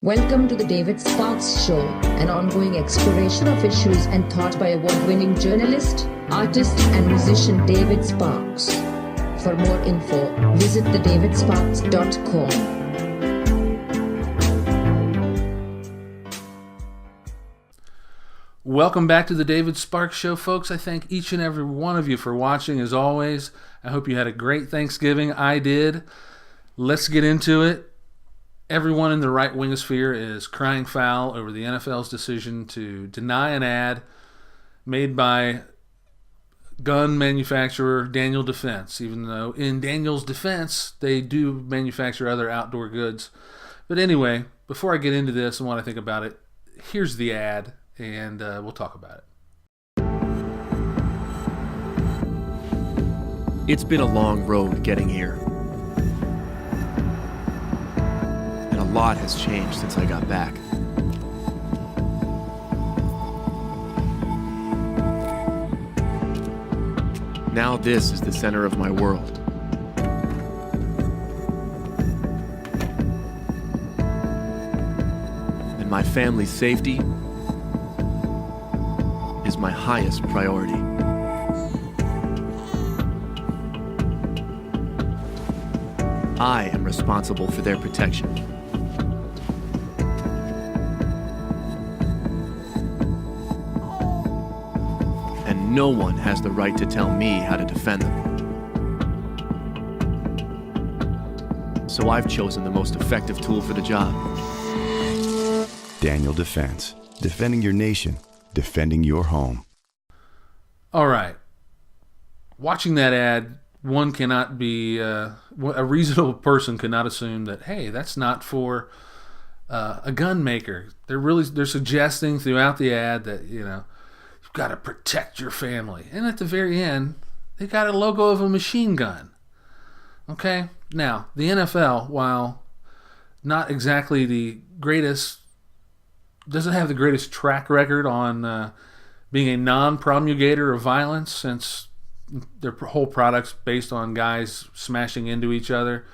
Welcome to the David Sparks Show, an ongoing exploration of issues and thought by award-winning journalist, artist, and musician David Sparks. For more info, visit thedavidsparks.com. Welcome back to the David Sparks Show, folks. I thank each and every one of you for watching, as always. I hope you had a great Thanksgiving. I did. Let's get into it. Everyone in the right wingosphere is crying foul over the NFL's decision to deny an ad made by gun manufacturer Daniel Defense, even though in Daniel's defense, they do manufacture other outdoor goods. But anyway, before I get into this and what I think about it, here's the ad, and we'll talk about it. It's been a long road getting here. A lot has changed since I got back. Now this is the center of my world. And my family's safety is my highest priority. I am responsible for their protection. No one has the right to tell me how to defend them. So I've chosen the most effective tool for the job. Daniel Defense. Defending your nation. Defending your home. All right. Watching that ad, one cannot be, a reasonable person could not assume that, hey, that's not for a gun maker. They're suggesting throughout the ad that, you've got to protect your family. And at the very end, they got a logo of a machine gun. Okay? Now, the NFL, while not exactly the greatest, doesn't have the greatest track record on being a non-promulgator of violence, since their whole product's based on guys smashing into each other,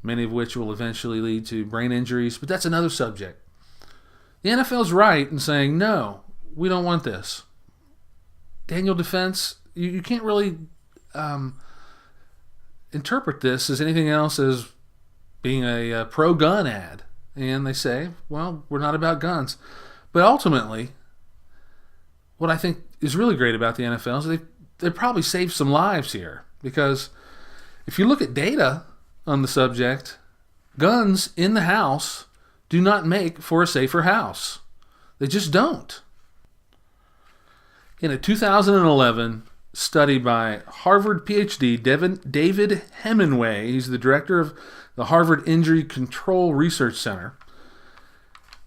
many of which will eventually lead to brain injuries. But that's another subject. The NFL's right in saying, no, we don't want this. Daniel Defense, you can't really interpret this as anything else as being a pro-gun ad. And they say, well, we're not about guns. But ultimately, what I think is really great about the NFL is they probably saved some lives here. Because if you look at data on the subject, guns in the house do not make for a safer house. They just don't. In a 2011 study by Harvard PhD David Hemingway, he's the director of the Harvard Injury Control Research Center,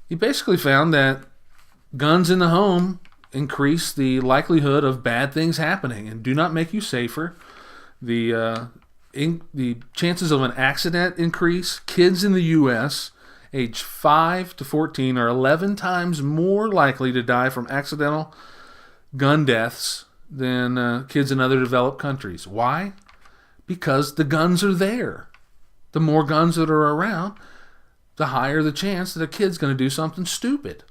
he basically found that guns in the home increase the likelihood of bad things happening and do not make you safer. The chances of an accident increase. Kids in the U.S. age 5 to 14 are 11 times more likely to die from accidental gun deaths than kids in other developed countries. Why? Because the guns are there. The more guns that are around, the higher the chance that a kid's going to do something stupid.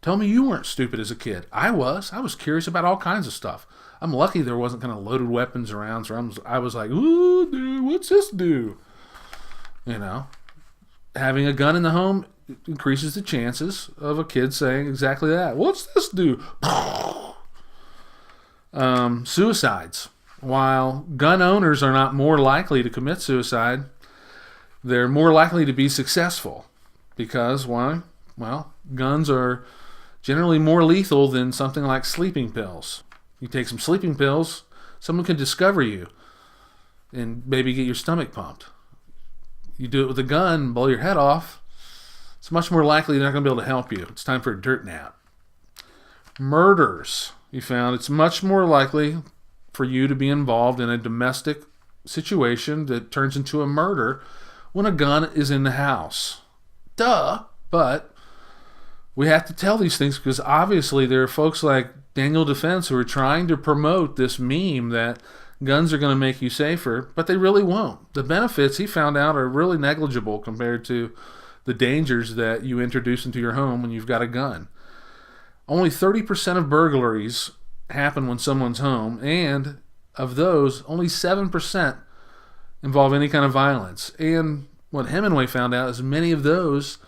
Tell me you weren't stupid as a kid. I was. I was curious about all kinds of stuff. I'm lucky there wasn't kind of loaded weapons around, so I was like, ooh, dude, what's this do? Having a gun in the home increases the chances of a kid saying exactly that. What's this do? Suicides. While gun owners are not more likely to commit suicide, they're more likely to be successful. Because why? Well, guns are generally more lethal than something like sleeping pills. You take some sleeping pills, someone can discover you and maybe get your stomach pumped. You do it with a gun, blow your head off, it's much more likely they're not going to be able to help you. It's time for a dirt nap. Murders. You found it's much more likely for you to be involved in a domestic situation that turns into a murder when a gun is in the house. Duh, but we have to tell these things because obviously there are folks like Daniel Defense who are trying to promote this meme that guns are going to make you safer, but they really won't. The benefits, he found out, are really negligible compared to the dangers that you introduce into your home when you've got a gun. Only 30% of burglaries happen when someone's home, and of those, only 7% involve any kind of violence. And what Hemingway found out is many of those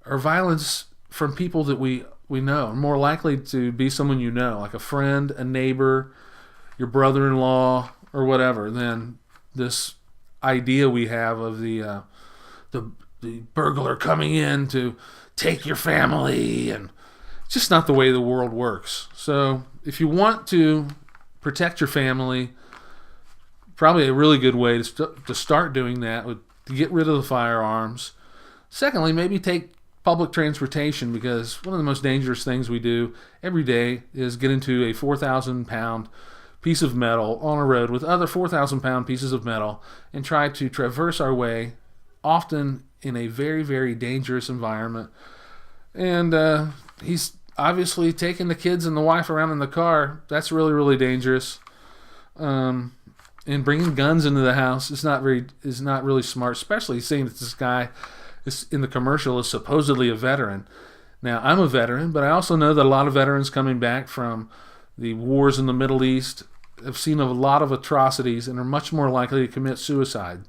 are violence from people that we know, more likely to be someone you know, like a friend, a neighbor, your brother-in-law, or whatever, than this idea we have of the burglar coming in to take your family, and it's just not the way the world works. So if you want to protect your family, probably a really good way to start doing that would to get rid of the firearms. Secondly, maybe take public transportation, because one of the most dangerous things we do every day is get into a 4,000-pound piece of metal on a road with other 4,000-pound pieces of metal and try to traverse our way, often in a very, very dangerous environment. And he's obviously taking the kids and the wife around in the car. That's really, really dangerous. And bringing guns into the house is not really smart, especially seeing that this guy in the commercial is supposedly a veteran. Now, I'm a veteran, but I also know that a lot of veterans coming back from the wars in the Middle East have seen a lot of atrocities and are much more likely to commit suicide,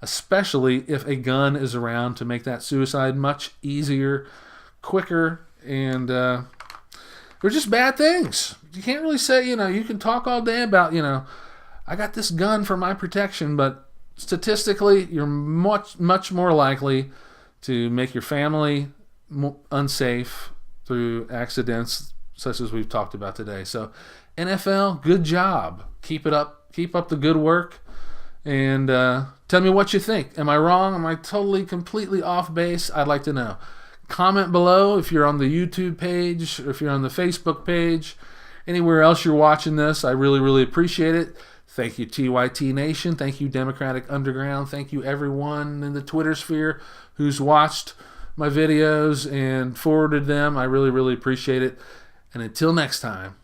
especially if a gun is around to make that suicide much easier, quicker, and they're just bad things. You can't really say, you can talk all day about, I got this gun for my protection, but statistically, you're much, much more likely to make your family unsafe through accidents such as we've talked about today. So, NFL, good job. Keep it up. Keep up the good work. And tell me what you think. Am I wrong? Am I totally, completely off base? I'd like to know. Comment below if you're on the YouTube page, or if you're on the Facebook page, anywhere else you're watching this. I really, really appreciate it. Thank you, TYT Nation. Thank you, Democratic Underground. Thank you, everyone in the Twitter sphere who's watched my videos and forwarded them. I really, really appreciate it. And until next time,